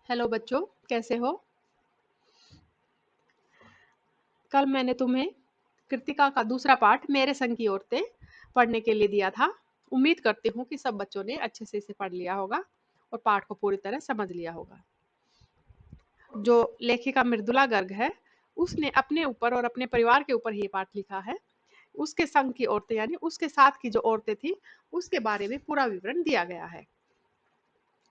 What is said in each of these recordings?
Hello बच्चों, कैसे हो? कल मैंने तुम्हें कृतिका का दूसरा पाठ मेरे संग की औरतें पढ़ने के लिए दिया था। उम्मीद करती हूँ कि सब बच्चों ने अच्छे से इसे पढ़ लिया होगा और पाठ को पूरी तरह समझ लिया होगा। जो लेखिका मृदुला गर्ग है, उसने अपने ऊपर और अपने परिवार के ऊपर ये पाठ लिखा है। उसके संग की औरतें यानी उसके साथ की जो औरतें थी, उसके बारे में पूरा विवरण दिया गया है।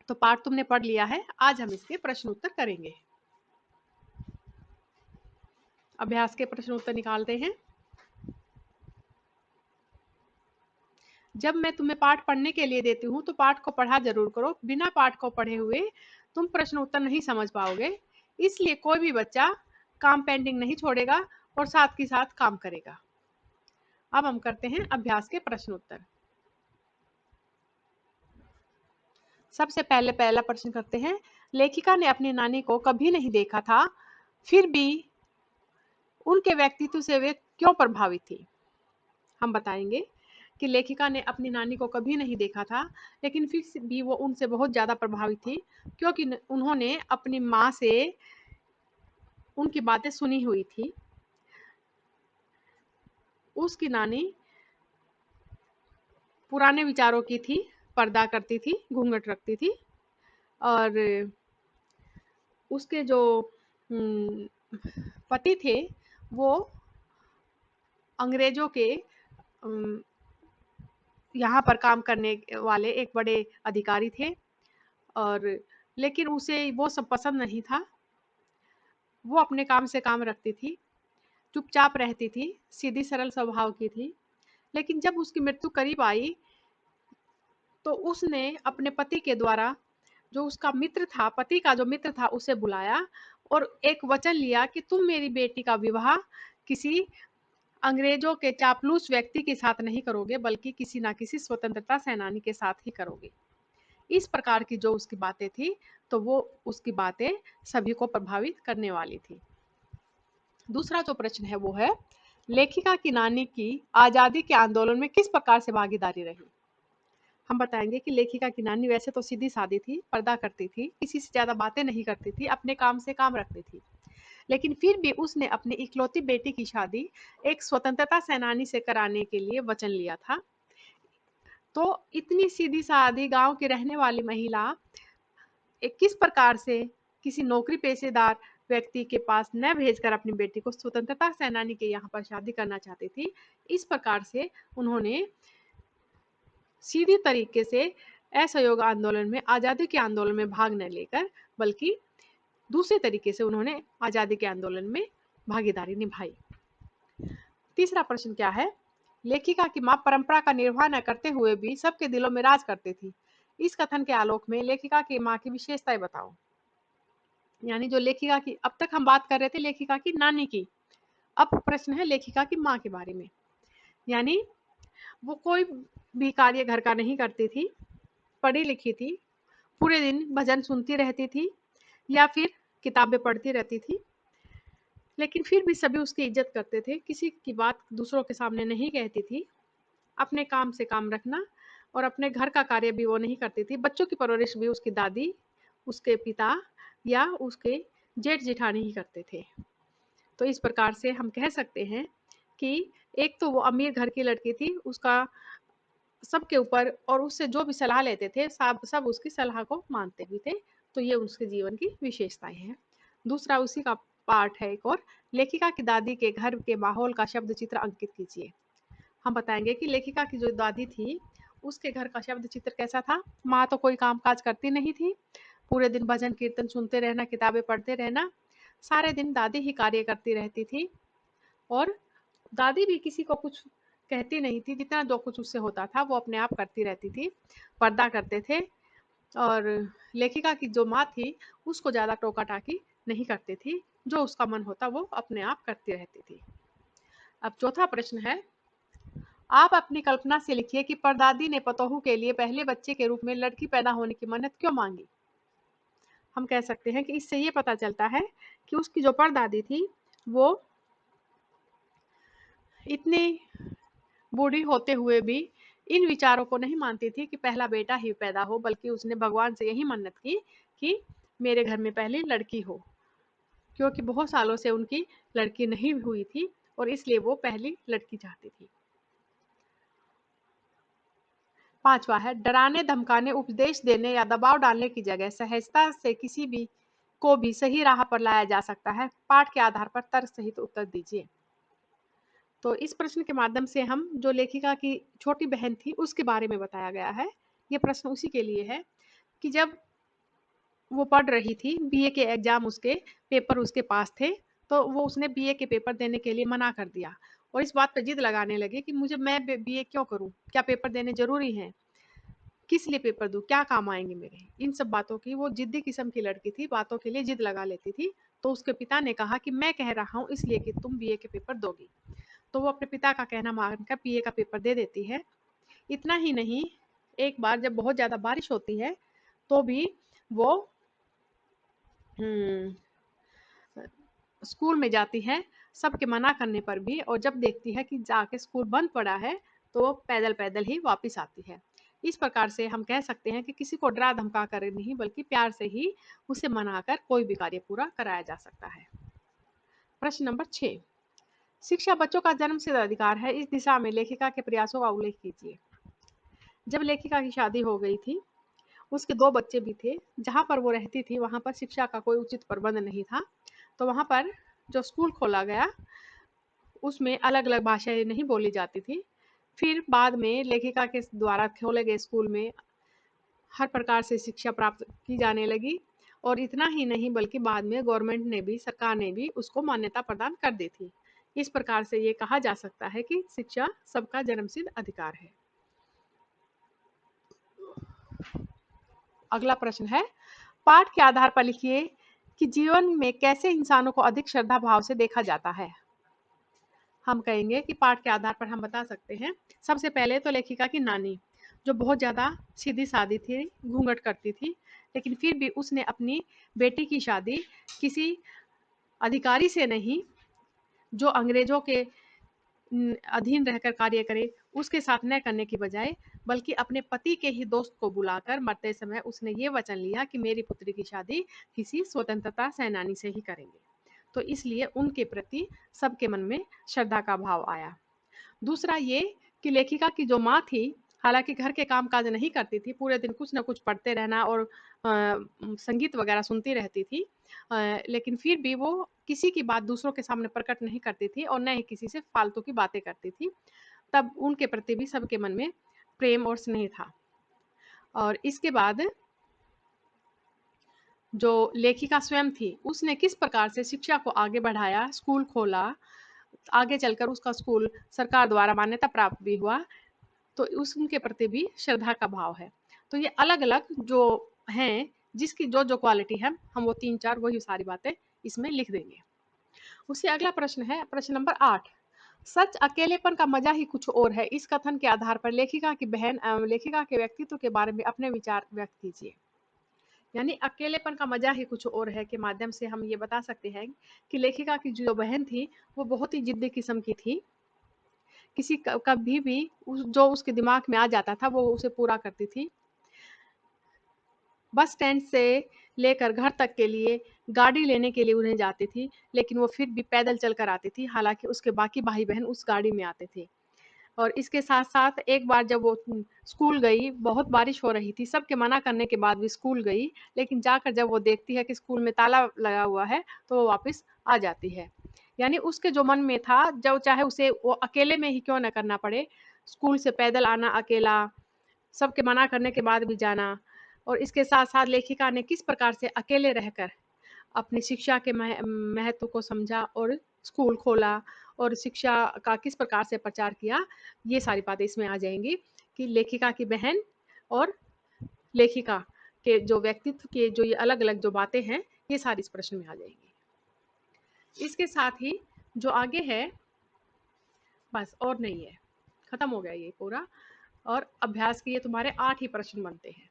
तो पाठ तुमने पढ़ लिया है, आज हम इसके प्रश्न उत्तर करेंगे। अभ्यास के प्रश्न उत्तर निकालते हैं। जब मैं तुम्हें पाठ पढ़ने के लिए देती हूँ तो पाठ को पढ़ा जरूर करो। बिना पाठ को पढ़े हुए तुम प्रश्न उत्तर नहीं समझ पाओगे। इसलिए कोई भी बच्चा काम पेंडिंग नहीं छोड़ेगा और साथ ही साथ काम करेगा। अब हम करते हैं अभ्यास के प्रश्न उत्तर। सबसे पहले पहला प्रश्न करते हैं। लेखिका ने अपनी नानी को कभी नहीं देखा था, फिर भी उनके व्यक्तित्व से वे क्यों प्रभावित थी? हम बताएंगे कि लेखिका ने अपनी नानी को कभी नहीं देखा था, लेकिन फिर भी वो उनसे बहुत ज़्यादा प्रभावित थी, क्योंकि उन्होंने अपनी माँ से उनकी बातें सुनी हुई थी। उसकी नानी पुराने विचारों की थी, पर्दा करती थी, घूंघट रखती थी और उसके जो पति थे वो अंग्रेजों के यहाँ पर काम करने वाले एक बड़े अधिकारी थे और लेकिन उसे वो सब पसंद नहीं था। वो अपने काम से काम रखती थी, चुपचाप रहती थी, सीधी सरल स्वभाव की थी। लेकिन जब उसकी मृत्यु करीब आई तो उसने अपने पति के द्वारा जो उसका मित्र था, पति का जो मित्र था, उसे बुलाया और एक वचन लिया कि तुम मेरी बेटी का विवाह किसी अंग्रेजों के चापलूस व्यक्ति के साथ नहीं करोगे, बल्कि किसी ना किसी स्वतंत्रता सेनानी के साथ ही करोगे। इस प्रकार की जो उसकी बातें थी, तो वो उसकी बातें सभी को प्रभावित करने वाली थी। दूसरा जो प्रश्न है वो है, लेखिका की नानी की आजादी के आंदोलन में किस प्रकार से भागीदारी रही? हम बताएंगे कि लेखिका की नानी वैसे तो सीधी सादी थी, पर्दा करती थी, किसी से ज्यादा बातें नहीं करती थी, अपने काम से काम रखती थी, लेकिन फिर भी उसने अपनी इकलौती बेटी की शादी एक स्वतंत्रता सेनानी से कराने के लिए वचन लिया था। तो इतनी सीधी सादी गांव की रहने वाली महिला किस प्रकार से किसी नौकरी पेशेदार व्यक्ति के पास न भेजकर अपनी बेटी को स्वतंत्रता सेनानी के यहाँ पर शादी करना चाहती थी? इस प्रकार से उन्होंने सीधी तरीके से असहयोग आंदोलन में, आज़ादी के आंदोलन में भाग न लेकर, बल्कि दूसरे तरीके से उन्होंने आज़ादी के आंदोलन में भागीदारी निभाई। तीसरा प्रश्न क्या है? लेखिका की मां परंपरा का निर्वाह न करते हुए भी सबके दिलों में राज करती थी। इस कथन के आलोक में लेखिका की मां की विशेषताएं बताओ। यानी जो लेखिका की, अब तक हम बात कर रहे थे लेखिका की नानी की, अब प्रश्न है लेखिका की मां के बारे में। यानी वो कोई भी कार्य घर का नहीं करती थी, पढ़ी लिखी थी, पूरे दिन भजन सुनती रहती थी या फिर किताबें पढ़ती रहती थी, लेकिन फिर भी सभी उसकी इज्जत करते थे, किसी की बात दूसरों के सामने नहीं कहती थी, अपने काम से काम रखना और अपने घर का कार्य भी वो नहीं करती थी। बच्चों की परवरिश भी उसकी दादी, उसके पिता या उसके जेठ जेठानी ही करते थे। तो इस प्रकार से हम कह सकते हैं कि एक तो वो अमीर घर की लड़की थी, उसका सबके ऊपर और उससे जो भी सलाह लेते थे सब उसकी सलाह को मानते भी थे। तो ये उसके जीवन की विशेषताएं हैं। दूसरा उसी का पार्ट है एक और, लेखिका की दादी के घर के माहौल का शब्द चित्र अंकित कीजिए। हम बताएंगे कि लेखिका की जो दादी थी, उसके घर का शब्द चित्र कैसा था? माँ तो कोई काम काज करती नहीं थी, पूरे दिन भजन कीर्तन सुनते रहना, किताबें पढ़ते रहना, सारे दिन दादी ही कार्य करती रहती थी और दादी भी किसी को कुछ कहती नहीं थी, जितना जो कुछ उससे होता था वो अपने आप करती रहती थी, पर्दा करते थे। और लेखिका की जो माँ थी, उसको ज़्यादा टोका टाकी नहीं करती थी, जो उसका मन होता वो अपने आप करती रहती थी। अब चौथा प्रश्न है, आप अपनी कल्पना से लिखिए कि परदादी ने पतोहू के लिए पहले बच्चे के रूप में लड़की पैदा होने की मन्नत क्यों मांगी? हम कह सकते हैं कि इससे ये पता चलता है कि उसकी जो परदादी थी वो इतनी बूढ़ी होते हुए भी इन विचारों को नहीं मानती थी कि पहला बेटा ही पैदा हो, बल्कि उसने भगवान से यही मन्नत की कि मेरे घर में पहली लड़की हो, क्योंकि बहुत सालों से उनकी लड़की नहीं हुई थी और इसलिए वो पहली लड़की चाहती थी। 5वां है, डराने, धमकाने, उपदेश देने या दबाव डालने की जगह सहजता से किसी भी को भी सही राह पर लाया जा सकता है। पाठ के आधार पर तर्क सहित उत्तर दीजिए। तो इस प्रश्न के माध्यम से हम जो लेखिका की छोटी बहन थी उसके बारे में बताया गया है। ये प्रश्न उसी के लिए है कि जब वो पढ़ रही थी, बीए के एग्जाम उसके पेपर उसके पास थे, तो वो उसने बीए के पेपर देने के लिए मना कर दिया और इस बात पर जिद लगाने लगी कि मैं बीए क्यों करूं, क्या पेपर देने जरूरी है, किस लिए पेपर दूं, क्या काम आएंगे मेरे। इन सब बातों की, वो जिद्दी किस्म की लड़की थी, बातों के लिए जिद लगा लेती थी। तो उसके पिता ने कहा कि मैं कह रहा हूँ इसलिए कि तुम बीए के पेपर दोगी। तो वो अपने पिता का कहना मानकर बीए का पेपर दे देती है। इतना ही नहीं, एक बार जब बहुत ज्यादा बारिश होती है तो भी वो स्कूल में जाती है, सबके मना करने पर भी, और जब देखती है कि जाके स्कूल बंद पड़ा है तो पैदल पैदल ही वापस आती है। इस प्रकार से हम कह सकते हैं कि किसी को डरा धमका कर नहीं बल्कि प्यार से ही उसे मनाकर कोई भी कार्य पूरा कराया जा सकता है। प्रश्न नंबर 6, शिक्षा बच्चों का जन्मसिद्ध अधिकार है, इस दिशा में लेखिका के प्रयासों का उल्लेख कीजिए। जब लेखिका की शादी हो गई थी, उसके 2 बच्चे भी थे। जहाँ पर वो रहती थी वहाँ पर शिक्षा का कोई उचित प्रबंध नहीं था, तो वहाँ पर जो स्कूल खोला गया उसमें अलग अलग भाषाएं नहीं बोली जाती थी। फिर बाद में लेखिका के द्वारा खोले गए स्कूल में हर प्रकार से शिक्षा प्राप्त की जाने लगी, और इतना ही नहीं बल्कि बाद में गवर्नमेंट ने भी, सरकार ने भी उसको मान्यता प्रदान कर दी थी। इस प्रकार से ये कहा जा सकता है कि शिक्षा सबका जन्मसिद्ध अधिकार है। अगला प्रश्न है, पाठ के आधार पर लिखिए कि जीवन में कैसे इंसानों को अधिक श्रद्धा भाव से देखा जाता है। हम कहेंगे कि पाठ के आधार पर हम बता सकते हैं। सबसे पहले तो लेखिका की नानी, जो बहुत ज़्यादा सीधी सादी थी, घूंघट करती थी, लेकिन फिर भी उसने अपनी बेटी की शादी किसी अधिकारी से नहीं, जो अंग्रेजों के अधीन रहकर कार्य करे, उसके साथ न करने की बजाय, बल्कि अपने पति के ही दोस्त को बुलाकर मरते समय उसने ये वचन लिया कि मेरी पुत्री की शादी किसी स्वतंत्रता सेनानी से ही करेंगे। तो इसलिए उनके प्रति सबके मन में श्रद्धा का भाव आया। दूसरा ये कि लेखिका की जो माँ थी, हालांकि घर के काम काज नहीं करती थी, पूरे दिन कुछ ना कुछ पढ़ते रहना और संगीत वगैरह सुनती रहती थी, लेकिन फिर भी वो किसी की बात दूसरों के सामने प्रकट नहीं करती थी और न ही किसी से फालतू की बातें करती थी। तब उनके प्रति भी सबके मन में प्रेम और स्नेह था। और इसके बाद जो लेखिका स्वयं थी, उसने किस प्रकार से शिक्षा को आगे बढ़ाया, स्कूल खोला, आगे चलकर उसका स्कूल सरकार द्वारा मान्यता प्राप्त भी हुआ, तो उनके प्रति भी श्रद्धा का भाव है। तो ये अलग अलग जो हैं, जिसकी जो जो क्वालिटी है, हम वो 3-4 वही सारी बातें इसमें लिख देंगे। उससे अगला प्रश्न है, प्रश्न नंबर 8, सच अकेलेपन का मजा ही कुछ और है, इस कथन के आधार पर लेखिका की बहन एवं लेखिका के व्यक्तित्व के बारे में अपने विचार व्यक्त कीजिए। यानी अकेलेपन का मजा ही कुछ और है के माध्यम से हम ये बता सकते हैं कि लेखिका की जो बहन थी वो बहुत ही जिद्दी किस्म की थी। किसी कभी भी जो उसके दिमाग में आ जाता था वो उसे पूरा करती थी। बस स्टैंड से लेकर घर तक के लिए गाड़ी लेने के लिए उन्हें जाती थी, लेकिन वो फिर भी पैदल चलकर आती थी, हालांकि उसके बाकी भाई बहन उस गाड़ी में आते थे। और इसके साथ साथ एक बार जब वो स्कूल गई, बहुत बारिश हो रही थी, सबके मना करने के बाद भी स्कूल गई, लेकिन जाकर जब वो देखती है कि स्कूल में ताला लगा हुआ है तो वो वापस आ जाती है। यानी उसके जो मन में था, जब चाहे उसे वो अकेले में ही क्यों न करना पड़े, स्कूल से पैदल आना अकेला, सबके मना करने के बाद भी जाना। और इसके साथ साथ लेखिका ने किस प्रकार से अकेले रहकर अपनी शिक्षा के महत्व को समझा और स्कूल खोला और शिक्षा का किस प्रकार से प्रचार किया, ये सारी बातें इसमें आ जाएंगी कि लेखिका की बहन और लेखिका के जो व्यक्तित्व के जो ये अलग अलग जो बातें हैं, ये सारी इस प्रश्न में आ जाएंगी। इसके साथ ही जो आगे है, बस और नहीं है, खत्म हो गया ये पूरा। और अभ्यास के ये तुम्हारे 8 ही प्रश्न बनते हैं,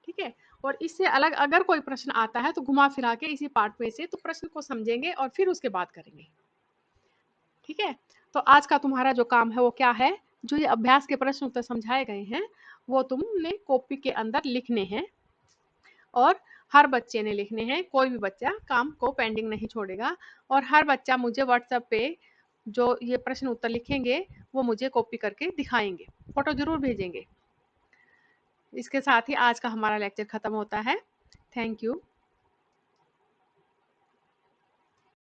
ठीक है। और इससे अलग अगर कोई प्रश्न आता है तो घुमा फिरा के इसी पार्ट में से तो प्रश्न को समझेंगे और फिर उसके बाद करेंगे, ठीक है। तो आज का तुम्हारा जो काम है वो क्या है, जो ये अभ्यास के प्रश्न उत्तर समझाए गए हैं वो तुमने कॉपी के अंदर लिखने हैं और हर बच्चे ने लिखने हैं, कोई भी बच्चा काम को पेंडिंग नहीं छोड़ेगा और हर बच्चा मुझे व्हाट्सएप पे जो ये प्रश्न उत्तर लिखेंगे वो मुझे कॉपी करके दिखाएंगे, फोटो जरूर भेजेंगे। इसके साथ ही आज का हमारा लेक्चर खत्म होता है। Thank you.